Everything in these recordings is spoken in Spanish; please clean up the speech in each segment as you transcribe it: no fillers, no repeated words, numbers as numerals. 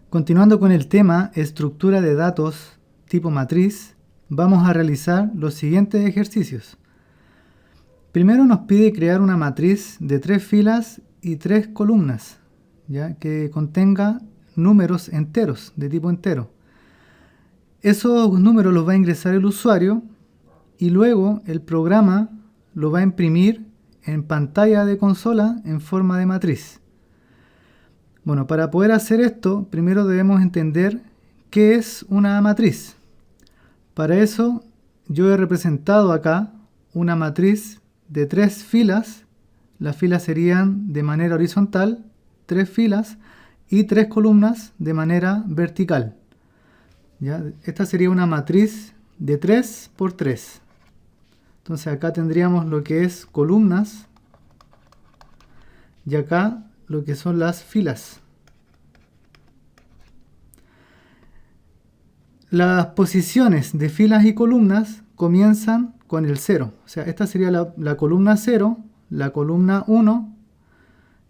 Continuando con el tema estructura de datos tipo matriz, vamos a realizar los siguientes ejercicios. Primero nos pide crear una matriz de 3 filas y 3 columnas, ¿ya? Que contenga números enteros, de tipo entero. Esos números los va a ingresar el usuario y luego el programa lo va a imprimir en pantalla de consola en forma de matriz. Bueno, para poder hacer esto, primero debemos entender qué es una matriz. Para eso, yo he representado acá una matriz de 3 filas. Las filas serían de manera horizontal, 3 filas, y 3 columnas de manera vertical. ¿Ya? Esta sería una matriz de 3 por 3. Entonces acá tendríamos lo que es columnas y acá lo que son las filas. Las posiciones de filas y columnas comienzan con el 0. O sea, esta sería la columna 0, la columna 1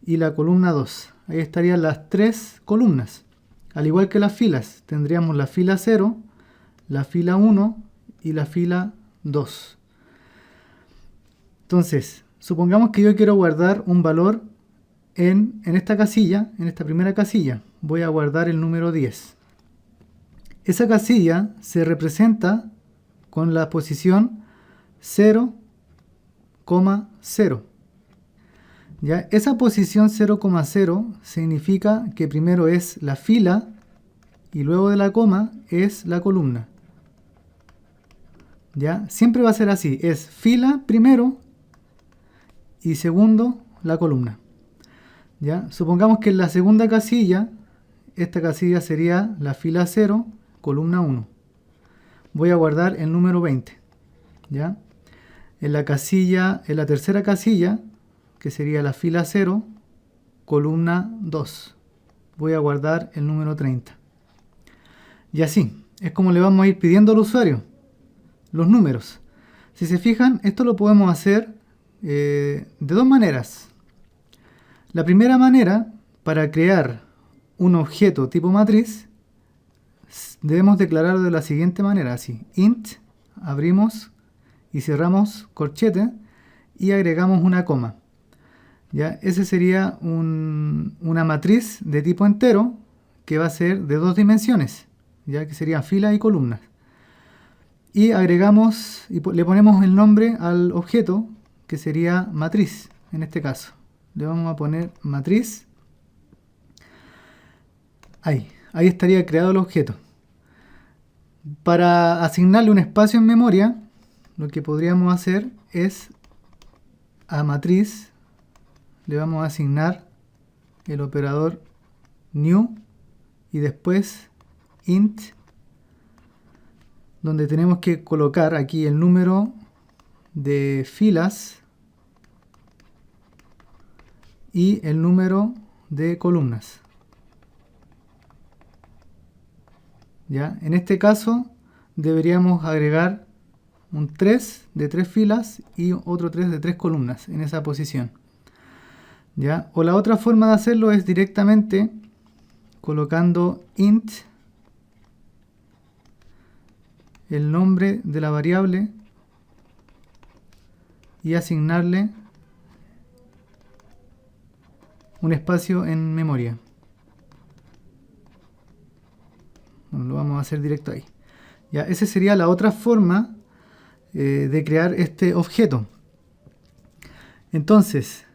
y la columna 2. Ahí estarían las 3 columnas. Al igual que las filas, tendríamos la fila 0, la fila 1 y la fila 2. Entonces, supongamos que yo quiero guardar un valor en esta casilla, en esta primera casilla. Voy a guardar el número 10. Esa casilla se representa con la posición 0,0. ¿Ya? Esa posición 0,0 significa que primero es la fila y luego de la coma es la columna. ¿Ya? Siempre va a ser así, es fila primero y segundo la columna. ¿Ya? Supongamos que en la segunda casilla, esta casilla sería la fila 0, columna 1. Voy a guardar el número 20. ¿Ya? En la tercera casilla, que sería la fila 0, columna 2. Voy a guardar el número 30. Y así, es como le vamos a ir pidiendo al usuario los números. Si se fijan, esto lo podemos hacer de dos maneras. La primera manera, para crear un objeto tipo matriz, debemos declarar de la siguiente manera, así, int, abrimos y cerramos corchete y agregamos una coma. ¿Ya? Ese sería una matriz de tipo entero que va a ser de 2 dimensiones, ya que serían filas y columnas. Y agregamos y le ponemos el nombre al objeto, que sería matriz, en este caso. Le vamos a poner matriz. Ahí estaría creado el objeto. Para asignarle un espacio en memoria, lo que podríamos hacer es a matriz le vamos a asignar el operador new y después int, donde tenemos que colocar aquí el número de filas y el número de columnas. ¿Ya? En este caso deberíamos agregar un 3 de 3 filas y otro 3 de 3 columnas en esa posición. ¿Ya? O la otra forma de hacerlo es directamente colocando int, el nombre de la variable, y asignarle un espacio en memoria. Bueno, lo vamos a hacer directo ahí. Ya, esa sería la otra forma de crear este objeto. Entonces,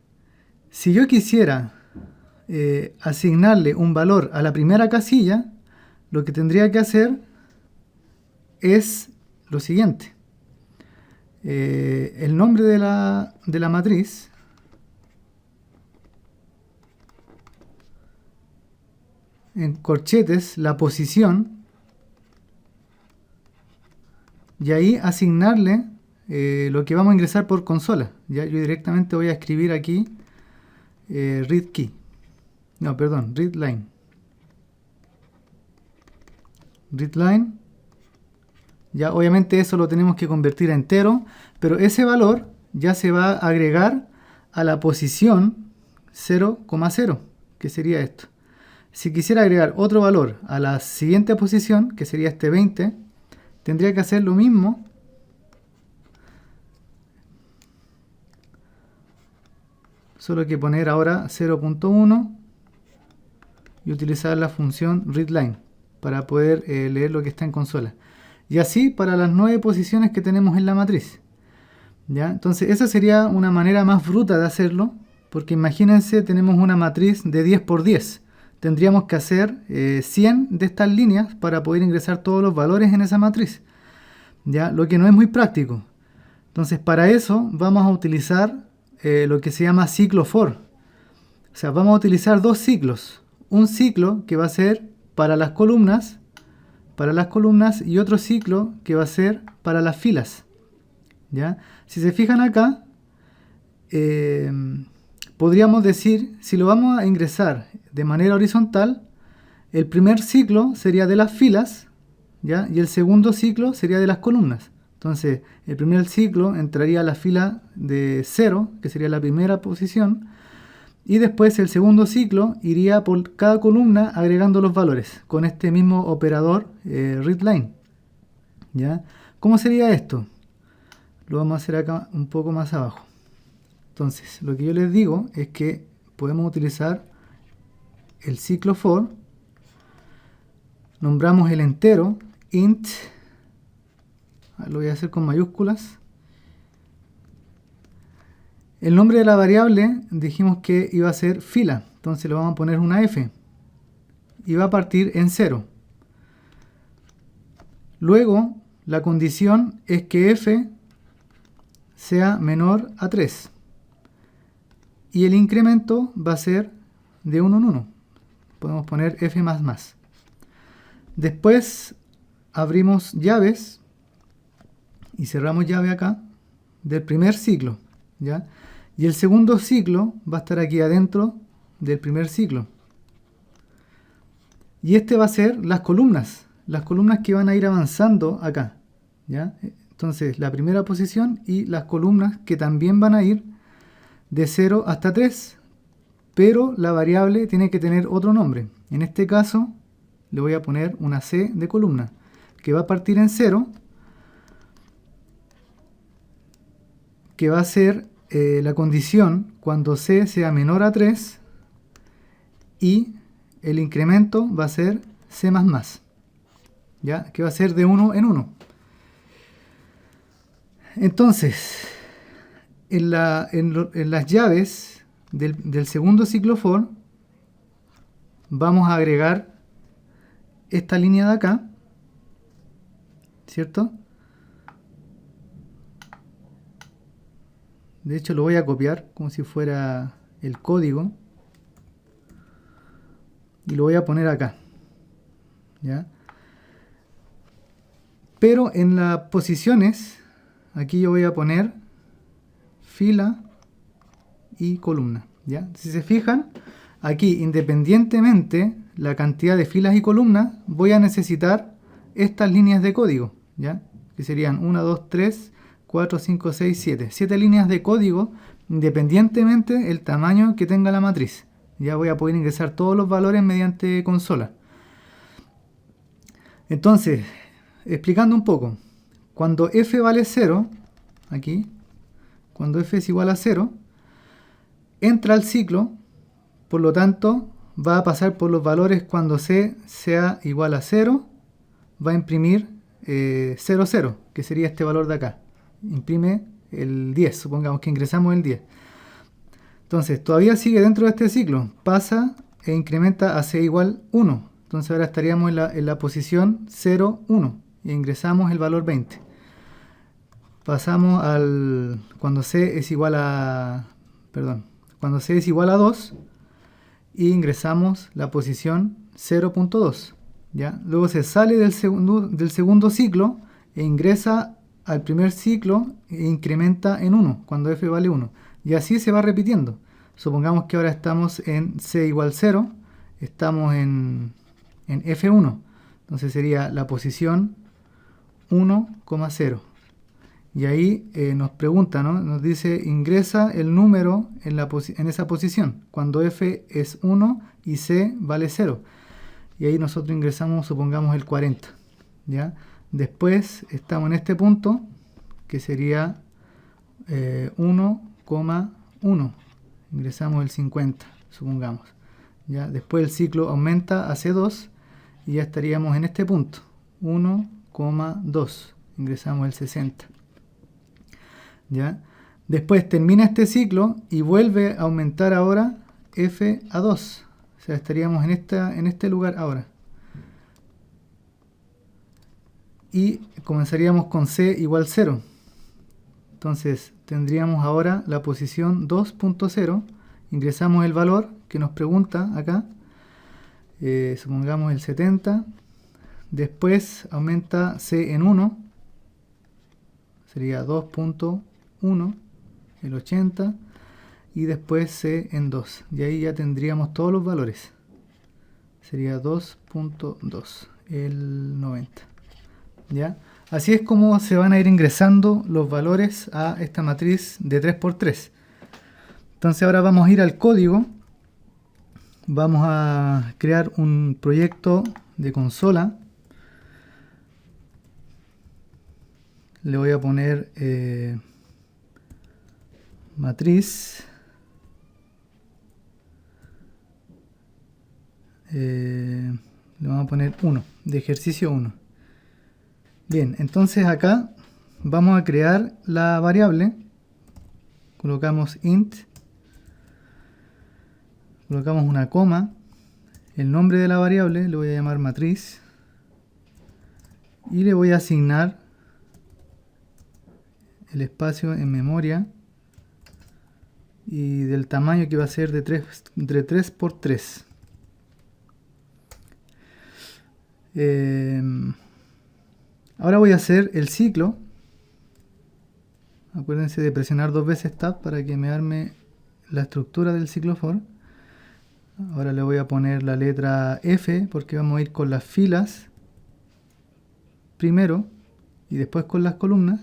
si yo quisiera asignarle un valor a la primera casilla, lo que tendría que hacer es lo siguiente. El nombre de la matriz en corchetes, la posición, y ahí asignarle lo que vamos a ingresar por consola. Ya yo directamente voy a escribir aquí read key. No, perdón, read line. Read line. Ya obviamente eso lo tenemos que convertir a entero, pero ese valor ya se va a agregar a la posición 0,0, que sería esto. Si quisiera agregar otro valor a la siguiente posición, que sería este 20, tendría que hacer lo mismo, solo que poner ahora 0.1 y utilizar la función readLine para poder leer lo que está en consola. Y así para las 9 posiciones que tenemos en la matriz. ¿Ya? Entonces esa sería una manera más bruta de hacerlo, porque imagínense, tenemos una matriz de 10 por 10. Tendríamos que hacer 100 de estas líneas para poder ingresar todos los valores en esa matriz, ¿ya? Lo que no es muy práctico. Entonces para eso vamos a utilizar lo que se llama ciclo for. O sea, vamos a utilizar dos ciclos. Un ciclo que va a ser para las columnas y otro ciclo que va a ser para las filas, ¿ya? Si se fijan acá, podríamos decir, si lo vamos a ingresar de manera horizontal, el primer ciclo sería de las filas, ¿ya? Y el segundo ciclo sería de las columnas. Entonces, el primer ciclo entraría a la fila de 0, que sería la primera posición, y después el segundo ciclo iría por cada columna agregando los valores con este mismo operador readLine, ¿ya? ¿Cómo sería esto? Lo vamos a hacer acá un poco más abajo. Entonces, lo que yo les digo es que podemos utilizar el ciclo for, nombramos el entero int, lo voy a hacer con mayúsculas. El nombre de la variable dijimos que iba a ser fila, entonces le vamos a poner una f y va a partir en 0. Luego la condición es que f sea menor a 3 y el incremento va a ser de 1 en 1. Podemos poner f++. Después abrimos llaves y cerramos llave acá del primer ciclo, ¿ya? Y el segundo ciclo va a estar aquí adentro del primer ciclo. Y este va a ser las columnas que van a ir avanzando acá, ¿ya? Entonces la primera posición y las columnas que también van a ir de 0 hasta 3, pero la variable tiene que tener otro nombre. En este caso le voy a poner una c de columna, que va a partir en 0, que va a ser la condición cuando c sea menor a 3 y el incremento va a ser c++, ¿ya? Que va a ser de 1 en 1. Entonces, en las llaves del segundo ciclo for vamos a agregar esta línea de acá, ¿cierto? De hecho lo voy a copiar como si fuera el código y lo voy a poner acá, ¿ya? Pero en las posiciones, aquí yo voy a poner fila y columna, ¿ya? Si se fijan, aquí independientemente la cantidad de filas y columnas, voy a necesitar estas líneas de código, ¿ya? Que serían 1, 2, 3, 4, 5, 6, 7. 7 líneas de código independientemente del tamaño que tenga la matriz. Ya voy a poder ingresar todos los valores mediante consola. Entonces, explicando un poco, cuando f vale 0, aquí, cuando f es igual a 0, entra al ciclo, por lo tanto, va a pasar por los valores cuando c sea igual a 0, va a imprimir 0, 0, que sería este valor de acá. Imprime el 10, supongamos que ingresamos el 10. Entonces, todavía sigue dentro de este ciclo, pasa e incrementa a c igual 1. Entonces ahora estaríamos en la posición 0, 1 e ingresamos el valor 20. Pasamos al cuando c es igual a cuando c es igual a 2 y ingresamos la posición 0.2, ¿ya? Luego se sale del segundo ciclo e ingresa al primer ciclo e incrementa en 1 cuando f vale 1 y así se va repitiendo. Supongamos que ahora estamos en c igual 0, estamos en f1, entonces sería la posición 1,0 Y ahí nos pregunta, ¿no? Nos dice ingresa el número en esa posición, cuando f es 1 y c vale 0. Y ahí nosotros ingresamos, supongamos, el 40. ¿Ya? Después estamos en este punto, que sería 1,1. Ingresamos el 50, supongamos. ¿Ya? Después el ciclo aumenta a C2 y ya estaríamos en este punto, 1,2. Ingresamos el 60. ¿Ya? Después termina este ciclo y vuelve a aumentar ahora f a 2. O sea, estaríamos en este lugar ahora. Y comenzaríamos con c igual 0. Entonces tendríamos ahora la posición 2.0. Ingresamos el valor que nos pregunta acá. Supongamos el 70. Después aumenta c en 1. Sería 2.1, el 80, y después c en 2. Y ahí ya tendríamos todos los valores. Sería 2.2, el 90. ¿Ya? Así es como se van a ir ingresando los valores a esta matriz de 3×3. Entonces ahora vamos a ir al código. Vamos a crear un proyecto de consola. Le voy a poner matriz. Le vamos a poner 1, de ejercicio 1. Bien, entonces acá vamos a crear la variable. Colocamos int. Colocamos una coma. El nombre de la variable le voy a llamar matriz. Y le voy a asignar el espacio en memoria y del tamaño que va a ser de 3×3. Ahora voy a hacer el ciclo. Acuérdense de presionar 2 veces Tab para que me arme la estructura del ciclo for. Ahora le voy a poner la letra F porque vamos a ir con las filas primero y después con las columnas.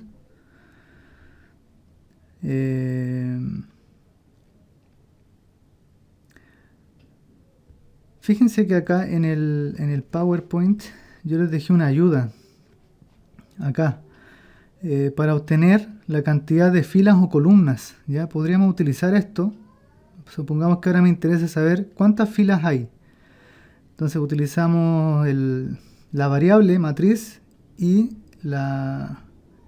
Fíjense que acá en el PowerPoint yo les dejé una ayuda acá para obtener la cantidad de filas o columnas. Ya podríamos utilizar esto. Supongamos que ahora me interesa saber cuántas filas hay. Entonces utilizamos la variable matriz y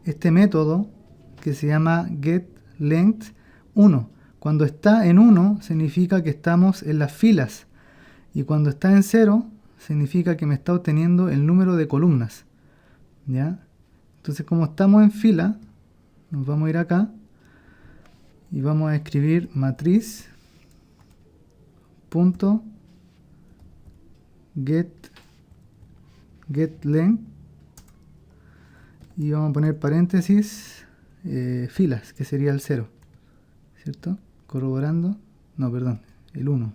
este método que se llama getLength1. Cuando está en 1 significa que estamos en las filas y cuando está en 0 significa que me está obteniendo el número de columnas. ¿Ya? Entonces, como estamos en fila, nos vamos a ir acá y vamos a escribir matriz punto getLength y vamos a poner paréntesis filas, que sería el 0, ¿cierto? Corroborando, no, perdón, el 1.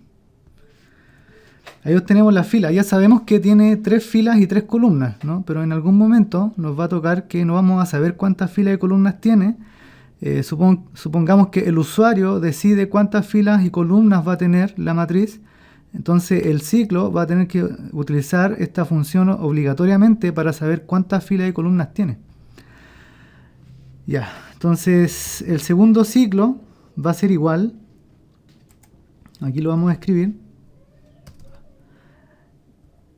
Ahí obtenemos la fila. Ya sabemos que tiene 3 filas y 3 columnas, ¿no? Pero en algún momento nos va a tocar que no vamos a saber cuántas filas y columnas tiene. Supongamos que el usuario decide cuántas filas y columnas va a tener la matriz. Entonces el ciclo va a tener que utilizar esta función obligatoriamente para saber cuántas filas y columnas tiene. Ya, entonces el segundo ciclo va a ser igual. Aquí lo vamos a escribir.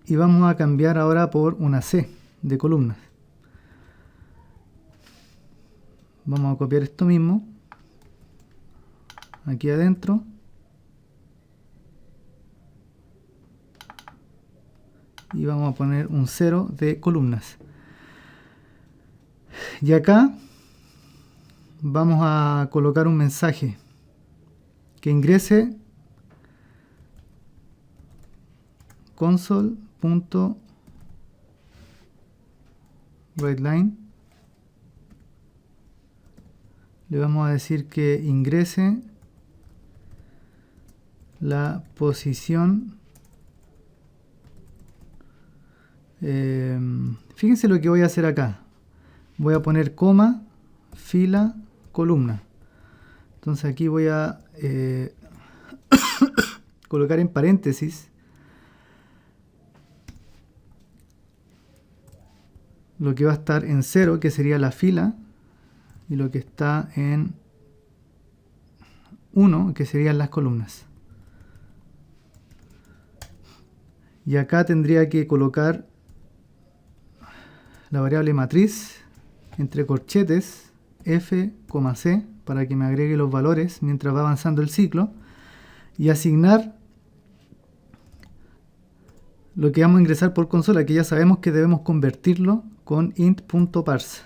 Y vamos a cambiar ahora por una C de columnas. Vamos a copiar esto mismo aquí adentro. Y vamos a poner un 0 de columnas. Y acá vamos a colocar un mensaje que ingrese console.writeLine. Le vamos a decir que ingrese la posición. Fíjense lo que voy a hacer acá. Voy a poner coma fila, columna. Entonces aquí voy a colocar en paréntesis lo que va a estar en 0, que sería la fila, y lo que está en 1, que serían las columnas. Y acá tendría que colocar la variable matriz entre corchetes f, c, para que me agregue los valores mientras va avanzando el ciclo, y asignar lo que vamos a ingresar por consola, que ya sabemos que debemos convertirlo con int.parse.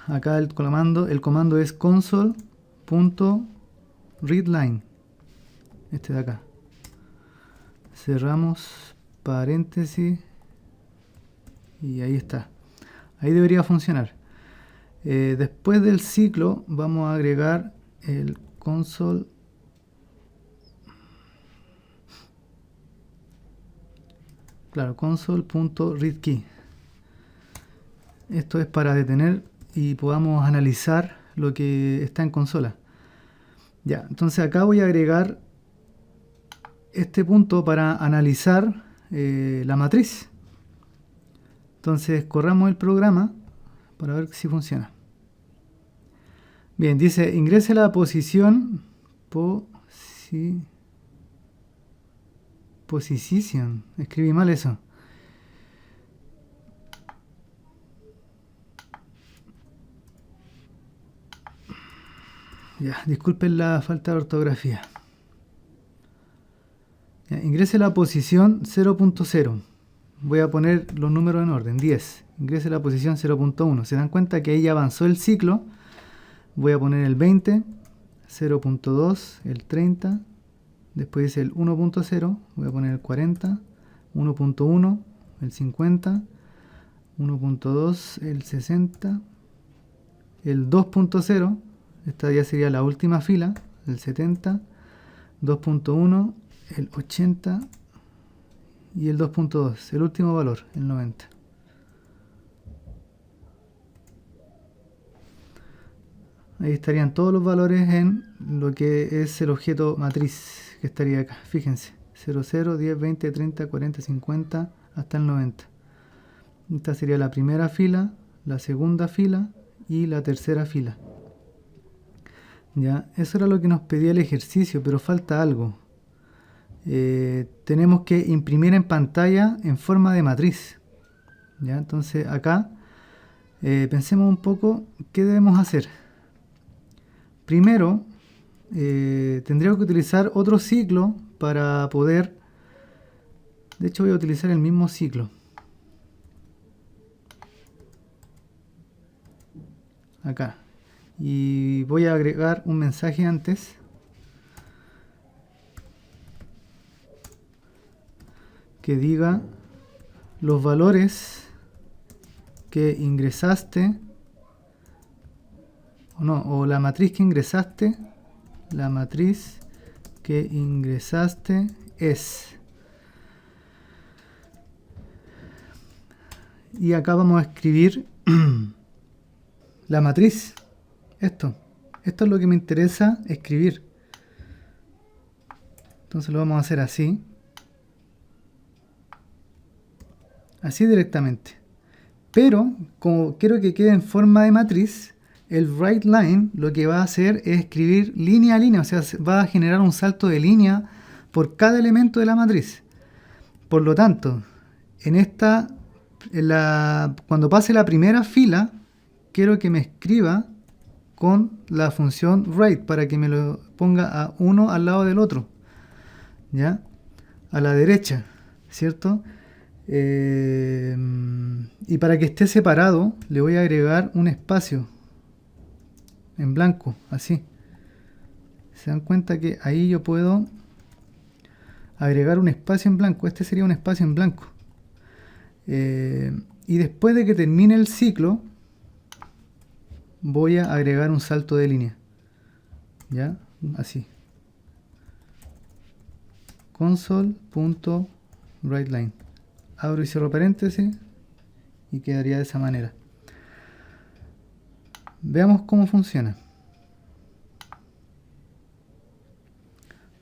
Acá el comando es console.readline, este de acá. Cerramos paréntesis y ahí está. Ahí debería funcionar. Después del ciclo vamos a agregar el console. Claro, console.readKey. Esto es para detener y podamos analizar lo que está en consola. Ya, entonces acá voy a agregar este punto para analizar la matriz. Entonces corramos el programa para ver si funciona. Bien, dice ingrese la posición position. Escribí mal eso. Ya, disculpen la falta de ortografía. Ya, ingrese la posición 0.0. Voy a poner los números en orden. 10. Ingrese la posición 0.1. Se dan cuenta que ahí ya avanzó el ciclo. Voy a poner el 20, 0.2, el 30. Después dice el 1.0. Voy a poner el 40, 1.1, el 50, 1.2, el 60, el 2.0. Esta ya sería la última fila, el 70, 2.1, el 80 y el 2.2, el último valor, el 90. Ahí estarían todos los valores en lo que es el objeto matriz que estaría acá. Fíjense, 00, 10, 20, 30, 40, 50 hasta el 90. Esta sería la primera fila, la segunda fila y la tercera fila. Ya, eso era lo que nos pedía el ejercicio, pero falta algo. Tenemos que imprimir en pantalla en forma de matriz. Ya, entonces acá pensemos un poco qué debemos hacer. Primero, tendríamos que utilizar otro ciclo para poder... De hecho voy a utilizar el mismo ciclo. Acá. Y voy a agregar un mensaje antes. Que diga los valores que ingresaste. O la matriz que ingresaste. La matriz que ingresaste es. Y acá vamos a escribir la matriz. Esto es lo que me interesa escribir. Entonces lo vamos a hacer así. Así directamente. Pero, como quiero que quede en forma de matriz, el WriteLine lo que va a hacer es escribir línea a línea. O sea, va a generar un salto de línea por cada elemento de la matriz. Por lo tanto, cuando pase la primera fila, quiero que me escriba con la función write para que me lo ponga a uno al lado del otro, ¿ya? A la derecha, ¿cierto? Y para que esté separado le voy a agregar un espacio en blanco, así. Se dan cuenta que ahí yo puedo agregar un espacio en blanco. Este sería un espacio en blanco. Y después de que termine el ciclo voy a agregar un salto de línea, ya, así, console.writeLine, abro y cierro paréntesis y quedaría de esa manera. Veamos cómo funciona.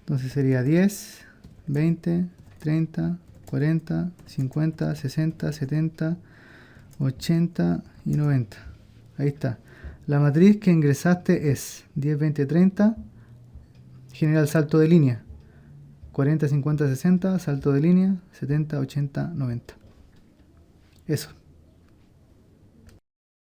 Entonces sería 10, 20, 30, 40, 50, 60, 70, 80 y 90. Ahí está. La matriz que ingresaste es 10, 20, 30, genera el salto de línea. 40, 50, 60, salto de línea, 70, 80, 90. Eso.